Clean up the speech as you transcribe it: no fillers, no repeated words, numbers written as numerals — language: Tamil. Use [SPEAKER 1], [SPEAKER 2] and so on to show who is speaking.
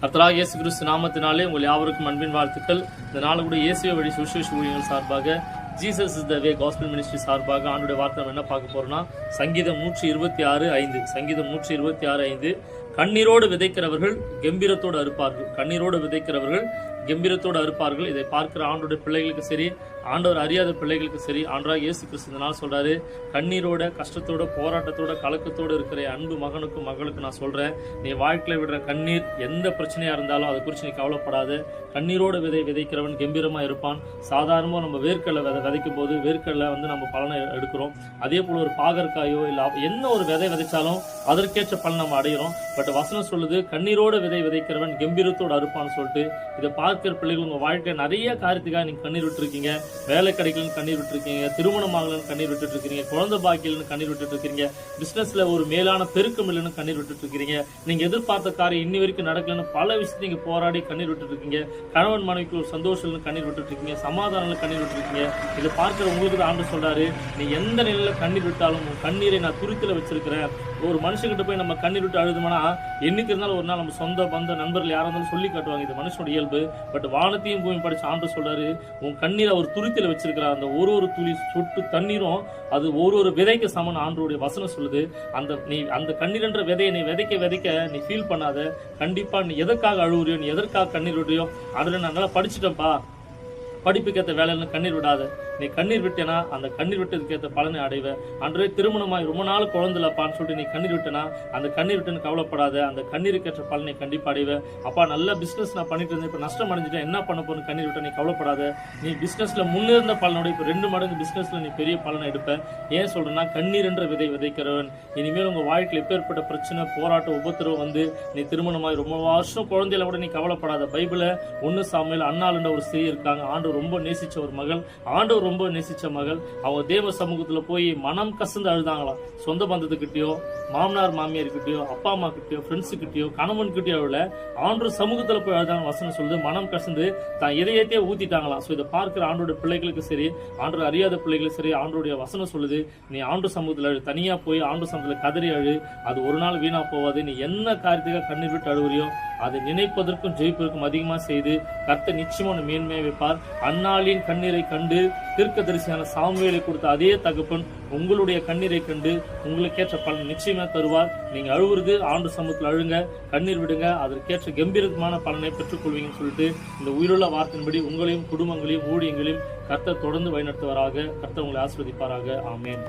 [SPEAKER 1] கர்த்தராகிய இயேசு கிறிஸ்து நாமத்தினாலே உங்கள் யாவருக்கும் அன்பின் வாழ்த்துக்கள். இந்த நாள் கூட இயேசுவை வழி சுவிசேஷ ஊழியர்கள் சார்பாக Jesus is the way gospel ministry சார்பாக ஆண்டுடைய வார்த்தை என்ன பார்க்க போறோம்னா, சங்கீதம் 126:5. சங்கீதம் 126:5. கண்ணீரோடு விதைக்கிறவர்கள் கம்பீரத்தோடு அறுப்பார்கள். கண்ணீரோடு விதைக்கிறவர்கள் கம்பீரத்தோடு அறுப்பார்கள். இதை பார்க்கிற ஆண்டோட பிள்ளைகளுக்கு சரி, ஆண்டவர் அறியாத பிள்ளைகளுக்கு சரி, ஆண்டவராகிய இயேசு கிறிஸ்து இந்த நாள் சொல்றாரு, கண்ணீரோட, கஷ்டத்தோட, போராட்டத்தோட, கலக்கத்தோடு இருக்கிற அன்பு மகனுக்கும் மகளுக்கு நான் சொல்றேன், நீ வாழ்க்கையில விடுற கண்ணீர் எந்த பிரச்சனையா இருந்தாலும் அதை குறித்து நீ கவலைப்படாத. கண்ணீரோட விதைக்கிறவன் கம்பீரமா இருப்பான். சாதாரணமாக நம்ம வேர்க்கடலை விதைக்கும் போது வேர்க்கடலை நம்ம பலனை எடுக்கிறோம். அதே போல ஒரு பாகற்காயோ இல்லை என்ன ஒரு விதைச்சாலும் அதற்கேற்ற பலன் நம்ம அடைகிறோம். பட் வசனம் சொல்லுது, கண்ணீரோட விதைக்கிறவன் கம்பீரத்தோடு அறுப்பான்னு சொல்லிட்டு. இதை பார்க்கிற பிள்ளைகள் உங்க வாழ்க்கை நிறைய காரியத்துக்காக நீங்க கண்ணீர் விட்டுருக்கீங்க. வேலை கிடைக்கலன்னு கண்ணீர் விட்டுருக்கீங்க, திருமணம் ஆகலன்னு கண்ணீர் விட்டுட்டு இருக்கீங்க, குழந்தை பாக்கியலன்னு கண்ணீர் விட்டுட்டு இருக்கீங்க, பிசினஸ்ல ஒரு மேலான பெருக்கம் இல்லைன்னு கண்ணீர் விட்டுட்டு இருக்கீங்க, நீங்க எதிர்பார்த்த காரியம் இன்னி வரைக்கும் நடக்கலன்னு பல விஷயத்தை நீங்க போராடி கண்ணீர் விட்டுட்டு இருக்கீங்க, கணவன் மனைவிக்கு ஒரு சந்தோஷம் கண்ணீர் விட்டுட்டு இருக்கீங்க, சமாதானம் கண்ணீர் விட்டு இருக்கீங்க. இதை பார்க்கிற உங்களுக்கு தான் ஆண்டு சொல்றாரு, நீ எந்த நிலையில கண்ணீர் விட்டாலும் உன் கண்ணீரை நான் துருத்தில வச்சிருக்கிறேன். ஒரு மனுஷங்கிட்ட போய் நம்ம கண்ணீர் விட்டு அழுதுமானா என்னைக்கு இருந்தாலும் ஒரு நாள் நம்ம சொந்த பந்த நண்பர்கள் யாராக இருந்தாலும் சொல்லி காட்டுவாங்க, இது மனுஷனோட இயல்பு. பட் வானத்தையும் பூமி படிச்சு ஆண்டு சொல்றாரு, உன் கண்ணீரை அவர் துருத்தில வச்சிருக்கிறார். அந்த ஒரு துளி சொட்டு தண்ணீரும் அது ஒரு விதைக்கு சமன் ஆண்டோடைய வசனம் சொல்லுது. நீ அந்த கண்ணீர் என்ற விதையை நீ விதைக்க நீ ஃபீல் பண்ணாத. கண்டிப்பா நீ எதற்காக அழுவுறியோ, நீ எதற்காக கண்ணீர் விடுறியோ, அதில் நான் நல்லா படிச்சுட்டேன்ப்பா, படிப்புக்கேற்ற வேலைன்னு கண்ணீர் விடாத. நீ கண்ணீர் விட்டேனா அந்த கண்ணீர் விட்டதுக்கேற்ற பலனை அடைவ. அன்றே திருமணமாய் ரொம்ப நாள் குழந்தைலப்பான்னு சொல்லிட்டு நீ கண்ணீர் விட்டனா அந்த கண்ணீர் விட்டுன்னு கவலைப்படாத, அந்த கண்ணீருக்கேற்ற பலனை கண்டிப்பா அடைவ. அப்பா நல்ல பிசினஸ் நான் பண்ணிட்டு இருந்தேன், இப்போ நஷ்டம் அடைஞ்சிட்டேன், என்ன பண்ண போன்னு கண்ணீர் விட்ட நீ கவலைப்படாத. நீ பிசினஸ்ல முன்னிருந்த பலனோட இப்போ 2 மடங்கு பிசினஸ்ல நீ பெரிய பலனை எடுப்ப. ஏன் சொல்றேன்னா, கண்ணீர் என்ற விதைக்கிறவன். இனிமேல் உங்க வாழ்க்கையில் எப்பேற்பட்ட பிரச்சனை, போராட்டம், உபத்திரவம் நீ திருமணமாய் ரொம்ப வருஷம் குழந்தையில கூட நீ கவலைப்படாத. பைபிள 1 சாமுவேல் அன்னாள் என்ற ஒரு ஸ்திரீ இருக்காங்க. ஆண்டவர் ரொம்ப நேசிச்ச ஒரு மகள், ஆண்டவர் ரொம்ப நேசிச்ச மகள். அவங்க தேவ சமூகத்துல போய் மனம் கசந்து அழுதாங்களாம். சொந்த பந்தத்துக்கிட்டயோ, மாமனார் மாமியார் கிட்டயோ, அப்பா அம்மா கிட்டயோ, ஃப்ரெண்ட்ஸு கிட்டயோ, கணவன் கிட்டயோ ஆண்டவர் சமூகத்துல போய் அழுதாங்க. வசனம் சொல்லுது, மனம் கசந்து தான் இதயத்தையே ஊத்திட்டாங்களாம். ஸோ இதை பார்க்கிற ஆண்டோட பிள்ளைகளுக்கு சரி, ஆண்டவர் அறியாத பிள்ளைகளுக்கு சரி, ஆண்டோடைய வசனம் சொல்லுது, நீ ஆண்டு சமூகத்துல அழு, தனியா போய் ஆண்டு சமூகத்துல கதறி அழு, அது ஒரு நாள் வீணா போவாது. நீ என்ன காரியத்துக்காக கண்ணீர் விட்டு அழுவுறியோ அதை நினைப்பதற்கும் ஜெயிப்பதற்கும் அதிகமா செய்து கர்த்தர் நிச்சயமா மேன்மையை வைப்பார். அன்னாளின் கண்ணீரை கண்டு தீர்க்கதரிசியான சாமுவேலை கொடுத்த அதே தகப்பன் உங்களுடைய கண்ணீரை கண்டு உங்களுக்கேற்ற பலன் நிச்சயமா தருவார். நீங்க அழுவுறது ஆண்டு சமூகத்தில் அழுங்க, கண்ணீர் விடுங்க, அதற்கேற்ற கம்பீரமான பலனை பெற்றுக்கொள்வீங்கன்னு சொல்லிட்டு இந்த உயிருள்ள வார்த்தையின்படி உங்களையும் குடும்பங்களையும் ஊழியங்களையும் கர்த்தர் தொடர்ந்து வழிநடத்துவாராக. கர்த்தர் உங்களை ஆசீர்வதிப்பாராக. ஆமென்.